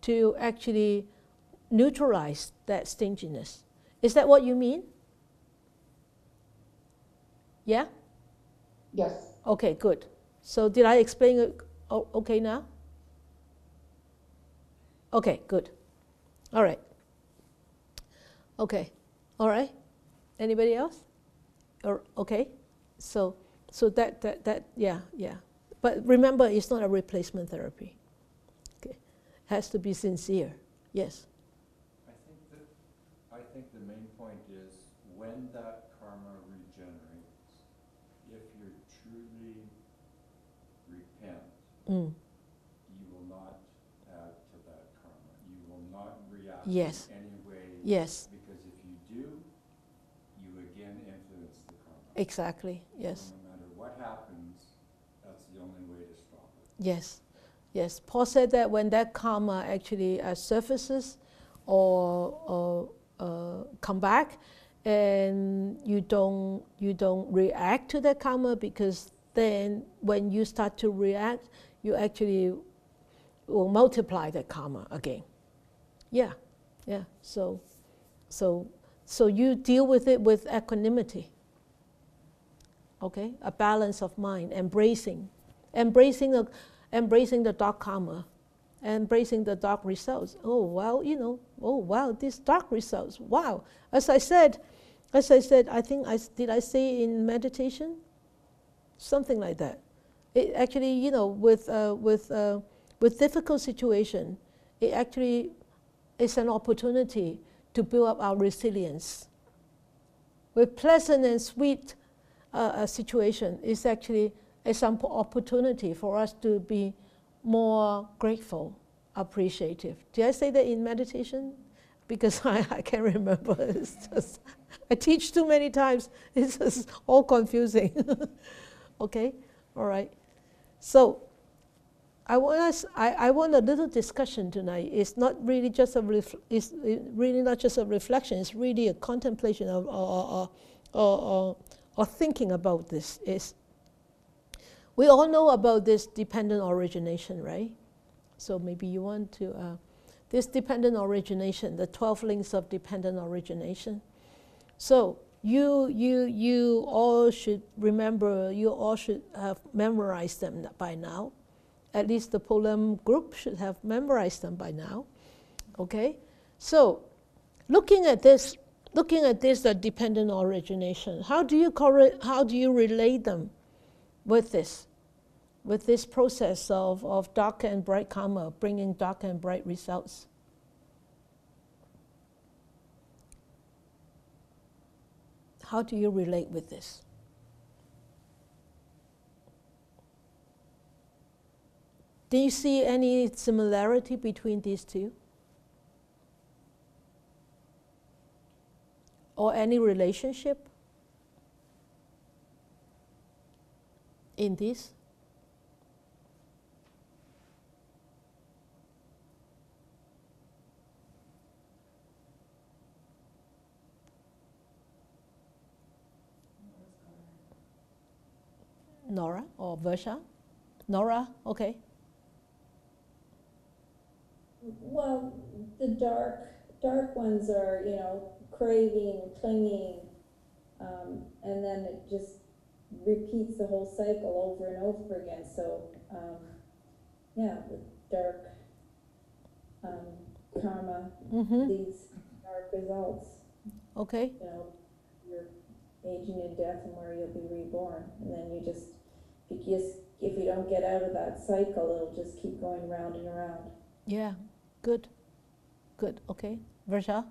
A: to actually neutralize that stinginess. Is that what you mean? Yeah?
G: Yes.
A: Okay, good. So did I explain it okay now? Okay, good. All right. Okay. All right. Anybody else? Or okay. So that yeah. But remember, it's not a replacement therapy. Okay. It has to be sincere. Yes.
E: I think the main point is when that karma regenerates, if you truly repent, you will not add to that karma. You will not react in any way.
A: Yes.
E: Because if you do, you again influence the karma.
A: Exactly. Yes.
E: So no matter what happens, that's the only way to stop it.
A: Yes. Paul said that when that karma actually surfaces or come back, and you don't react to that karma, because then when you start to react, you actually will multiply that karma again. Yeah. So you deal with it with equanimity. Okay, a balance of mind, embracing the dark karma, embracing the dark results. Oh well, these dark results. Wow. As I said, I think did I say in meditation? Something like that. It actually, with difficult situation, it actually is an opportunity to build up our resilience. With pleasant and sweet situation, it's actually some opportunity for us to be more grateful, appreciative. Did I say that in meditation? Because I can't remember. It's just, I teach too many times. It's just all confusing. Okay, all right. So I want a little discussion tonight. It's not really just it's really not just a reflection. It's really a contemplation or thinking about this. We all know about this dependent origination, right? So maybe you want to this dependent origination, the 12 links of dependent origination. So you all should remember. You all should have memorized them by now. At least the Polam group should have memorized them by now. Okay? So, looking at this, the dependent origination, how do you relate them with this process of dark and bright karma, bringing dark and bright results? How do you relate with this? Do you see any similarity between these two? Or any relationship in this? Nora or Versha? Nora, okay.
B: Well, the dark ones are, craving, clinging, and then it just repeats the whole cycle over and over again. So, the dark karma, these dark results.
A: Okay.
B: You're aging in death and where you'll be reborn, and then if you don't get out of that cycle, it'll just keep going round and around.
A: Yeah, good, okay. Versha?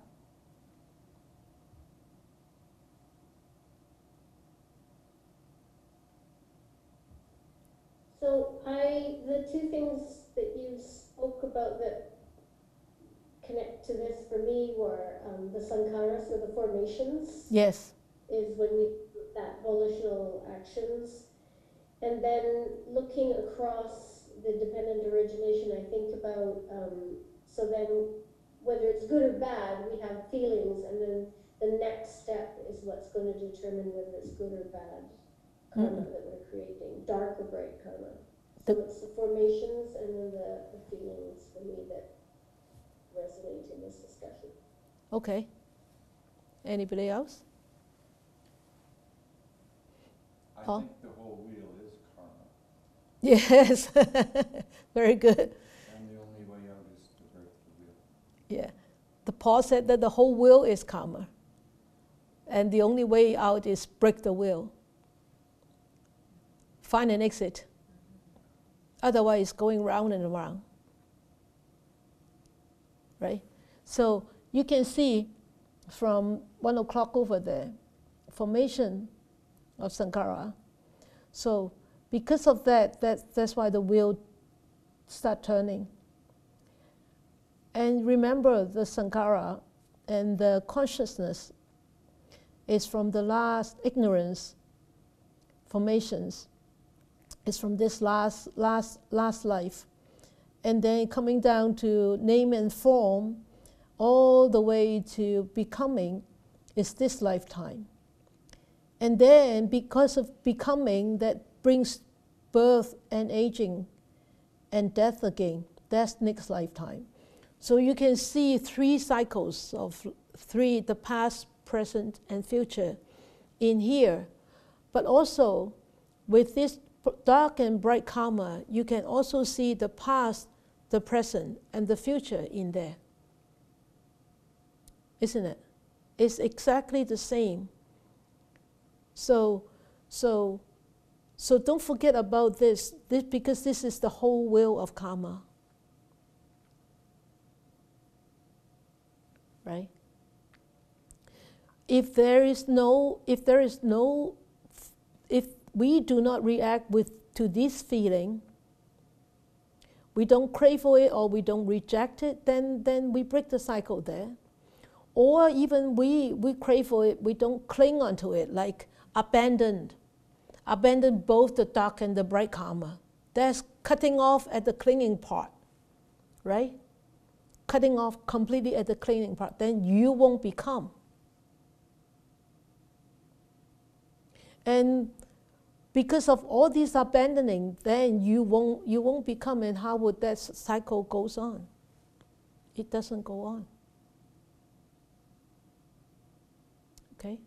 F: So the two things that you spoke about that connect to this for me were the sankharas, or the formations.
A: Yes.
F: Is when we do that volitional actions. And then looking across the dependent origination, I think about, so then whether it's good or bad, we have feelings, and then the next step is what's going to determine whether it's good or bad karma that we're creating, dark or bright karma. So it's the formations and then the feelings for me that resonate in this discussion.
A: Okay. Anybody else?
E: I think the whole wheel is karma.
A: Yes. Very good.
E: And the only way out is to break the wheel.
A: Yeah. The Paul said that the whole wheel is karma. And the only way out is break the wheel. Find an exit. Otherwise, going round and around. Right? So you can see from 1 o'clock over there, formation of sankhara. So because of that's why the wheel start turning. And remember, the sankhara and the consciousness is from the last ignorance formations. It's from this last life, and then coming down to name and form, all the way to becoming It's this lifetime. And then because of becoming, that brings birth and aging and death again. That's next lifetime. So you can see 3 cycles of 3, the past, present, and future in here. But also, with this dark and bright karma, you can also see the past, the present, and the future in there. Isn't it? It's exactly the same. So don't forget about this because this is the whole wheel of karma. Right? If we do not react to this feeling, we don't crave for it or we don't reject it, then we break the cycle there. Or even we crave for it, we don't cling onto it, like abandon both the dark and the bright karma. That's cutting off at the clinging part, right? Cutting off completely at the clinging part, then you won't become. And because of all this abandoning, then you won't become. And how would that cycle goes on? It doesn't go on. Okay?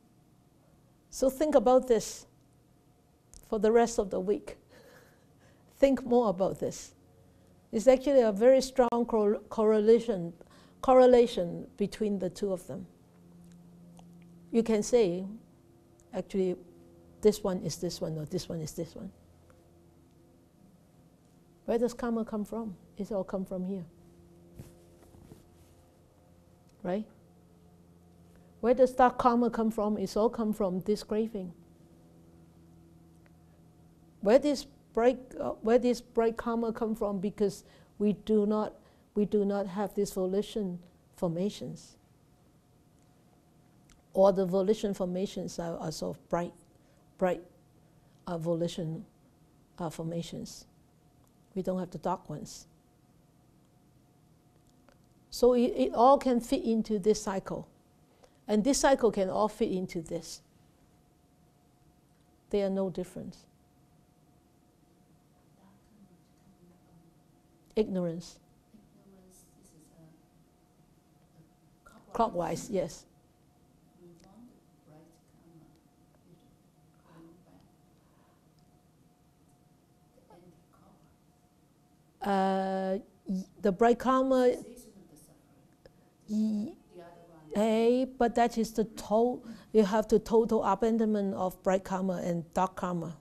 A: So think about this for the rest of the week. Think more about this. It's actually a very strong correlation between the two of them. You can say, actually, this one is this one, or this one is this one. Where does karma come from? It all come from here. Right? Where does dark karma come from? It's all come from this craving. Where does bright karma come from? Because we do not have these volition formations. Or the volition formations are sort of bright volition formations. We don't have the dark ones. So it all can fit into this cycle. And this cycle can all fit into this. They are no different. Ignorance.
H: Ignorance, this is
A: Clockwise, yes.
H: We want the bright karma, going back. The anti-karma.
A: The bright karma,
H: Cessation of the suffering. The other one.
A: but that is the total. You have the total abandonment of bright karma and dark karma.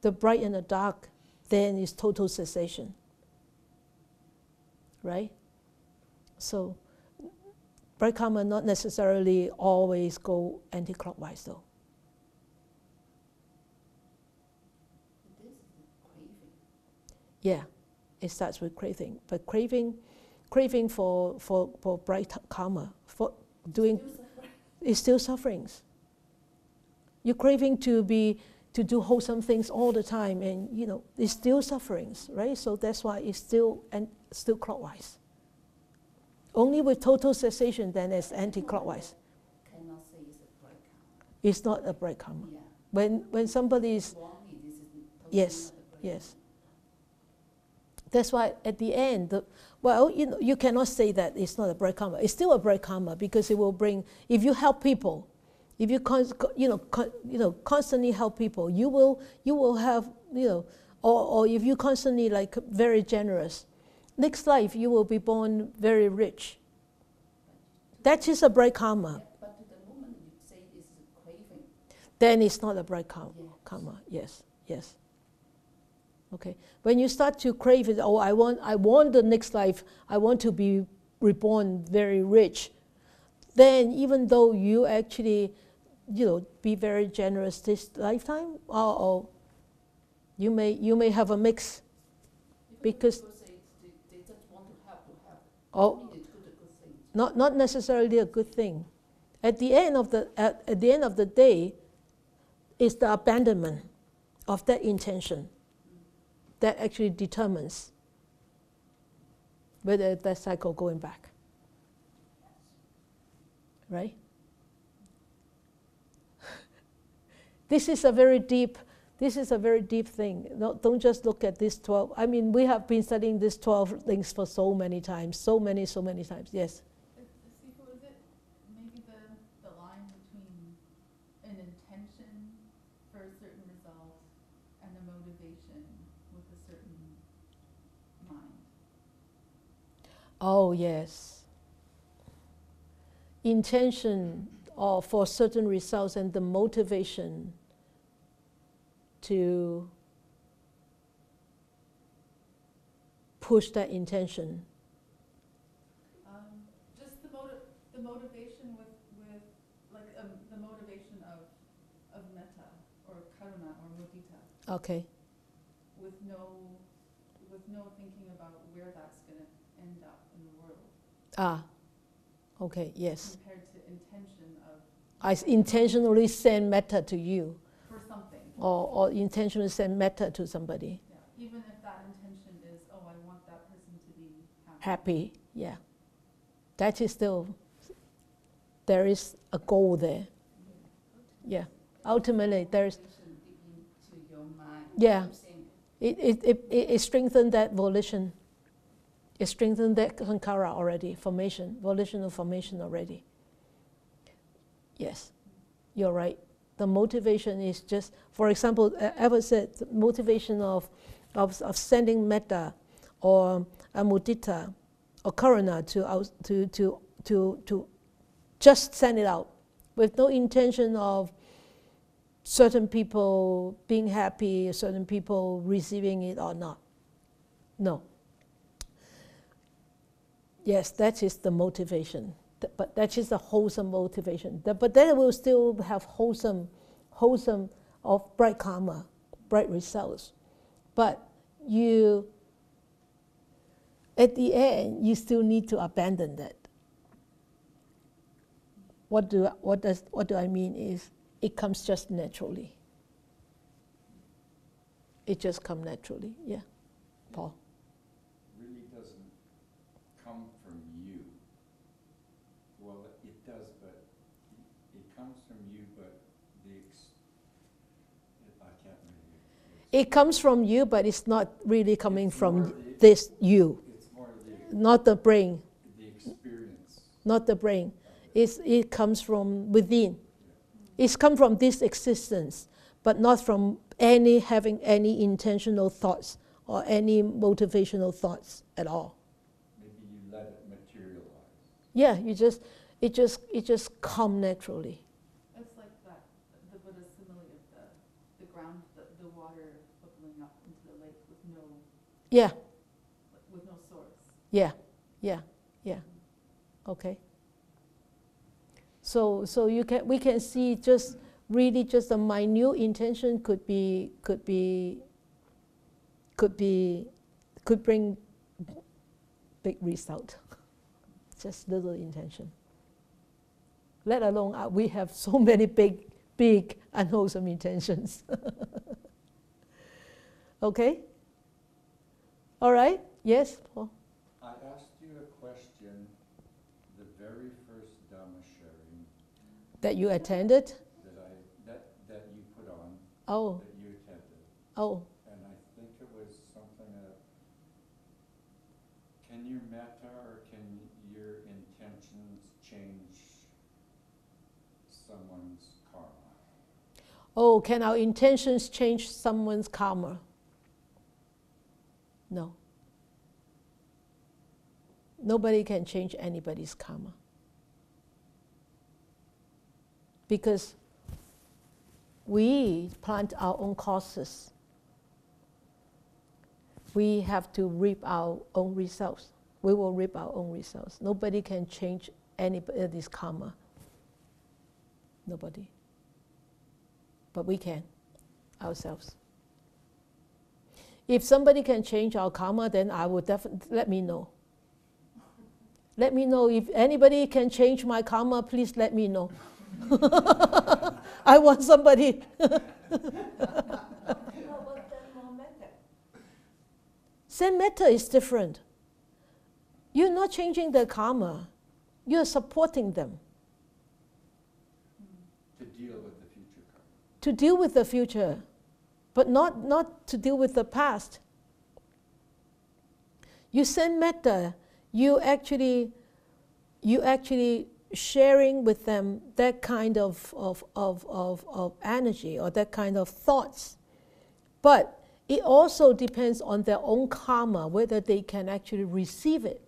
A: The bright and the dark, then is total cessation. Right? So, bright karma not necessarily always go anti-clockwise though.
H: This is the craving.
A: Yeah, it starts with craving, but craving for bright karma, for doing, is still sufferings. You're craving to do wholesome things all the time, and it's still sufferings, right? So that's why it's still clockwise. Only with total cessation then it's anti-clockwise.
H: Cannot say it's a bright karma.
A: It's not a bright karma.
H: Yeah.
A: When somebody is,
H: Wrongly, this is totally
A: yes,
H: not a bright
A: yes. That's why at the end, you cannot say that it's not a bright karma. It's still a bright karma because it will bring. If you help people, if you constantly help people, you will have or if you constantly like very generous, next life you will be born very rich. That is a bright karma.
H: Yeah, but to the moment you say it's a craving.
A: Then it's not a bright karma.
H: Yes.
A: Karma. Yes. Yes. Okay. When you start to crave it, I want the next life, I want to be reborn very rich, then even though you actually, be very generous this lifetime, or you may have a mix, because
H: People say they just want to help.
A: Oh,
H: It's a good thing.
A: not necessarily a good thing. At the end of the day, it's the abandonment of that intention that actually determines whether that cycle going back. right? This is a very deep thing. No, don't just look at these 12. I mean, we have been studying these 12 things for so many times, so many times. Yes.
D: Sifu, is it maybe the line between an intention for a certain result and a motivation with a certain mind?
A: Oh, yes. Intention for certain results and the motivation to push that intention.
D: Just the motivation with like the motivation of metta or karuna or mudita.
A: Okay.
D: With no thinking about where that's going to end up in the world.
A: Ah. Okay. Yes.
D: Compared to intention of.
A: I intentionally send metta to you.
D: For something.
A: Or intentionally send metta to somebody.
D: Yeah. Even if that intention is, oh, I want that person to be
A: Happy, yeah. That is still, there is a goal there. Yeah. Ultimately, there's. Yeah. It strengthened that volition. It strengthened that sankhara already, volitional formation already. Yes, you're right. The motivation is just, for example, ever said, the motivation of sending metta or a mudita or karuna to just send it out with no intention of certain people being happy, certain people receiving it or not. No. Yes, that is the motivation. But that is a wholesome motivation. But then it will still have wholesome of bright karma, bright results. But you, at the end, you still need to abandon that. What do I mean is, it comes just naturally. It just comes naturally, yeah. Paul?
E: Really doesn't come from you. Well, it does, but it comes from you, but I can't really.
A: It comes from you, but it's not really coming from this you.
E: It's more
A: not the brain.
E: The experience.
A: Not the brain. It comes from within. It's come from this existence, but not from having any intentional thoughts or any motivational thoughts at all.
E: Maybe you let it materialize.
A: Yeah, it just come naturally.
D: It's like that, the Buddha's simile of the ground, the water bubbling up into the lake with no source.
A: Yeah. Okay. So we can see just a minute intention could bring big result. Just little intention. Let alone we have so many big unwholesome intentions. Okay? All right? Yes, Paul?
E: I asked you a question the very first Dhamma sharing
A: that you attended?
E: That you put on.
A: Oh.
E: That you attended.
A: Oh.
E: And I think it was something can your metta or can your intentions change someone's karma?
A: Oh, can our intentions change someone's karma? No. Nobody can change anybody's karma. Because we plant our own causes. We have to reap our own results. We will reap our own results. Nobody can change anybody's karma. Nobody. But we can, ourselves. If somebody can change our karma, then I will definitely let me know. Let me know. If anybody can change my karma, please let me know. I want somebody. Zen metta is different. You're not changing their karma. You're supporting them. to deal with the future, but not to deal with the past. You send metta, you actually sharing with them that kind of energy or that kind of thoughts. But it also depends on their own karma, whether they can actually receive it.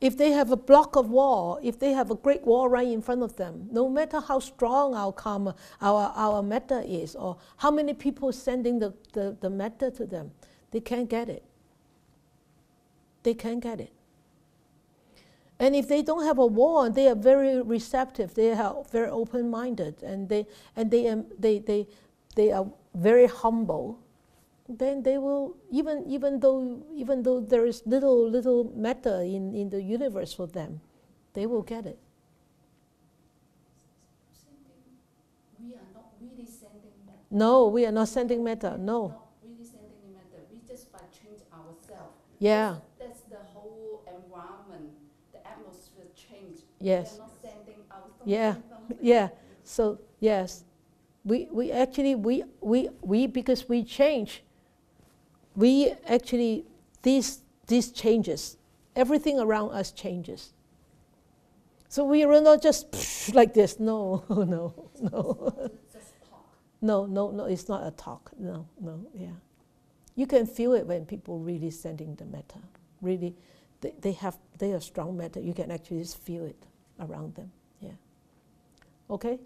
A: If they have a block of wall, if they have a great wall right in front of them, no matter how strong our karma, our metta is, or how many people sending the metta to them, they can't get it. They can't get it. And if they don't have a wall, they are very receptive. They are very open-minded, and they are very humble. Then they will, even though there is little metta in the universe for them, they will get it.
H: We are not really sending metta.
A: No, we are not sending metta. No.
H: Not really sending metta. We just by change ourselves.
A: Yeah.
H: That's the whole environment, the atmosphere change.
A: Yes.
H: We are not sending ourselves.
A: Yeah. Yeah. So yes, we actually because we change. We actually, these changes, everything around us changes. So we are not just like this. No.
H: Just talk.
A: No, it's not a talk. No, yeah. You can feel it when people really sending the metta. Really, they are strong metta. You can actually just feel it around them. Yeah. Okay?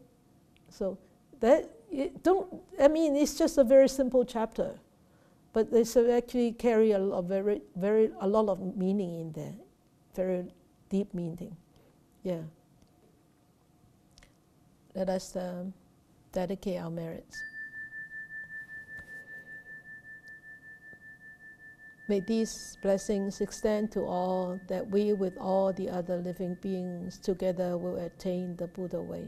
A: So it's just a very simple chapter. But they actually carry a lot of meaning in there, very deep meaning. Yeah. Let us dedicate our merits. May these blessings extend to all, that we with all the other living beings together will attain the Buddha way.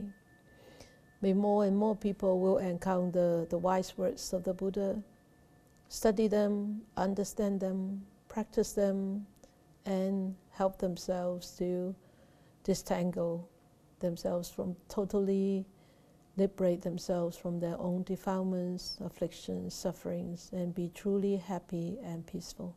A: May more and more people will encounter the wise words of the Buddha, study them, understand them, practice them, and help themselves to disentangle themselves from, totally liberate themselves from their own defilements, afflictions, sufferings, and be truly happy and peaceful.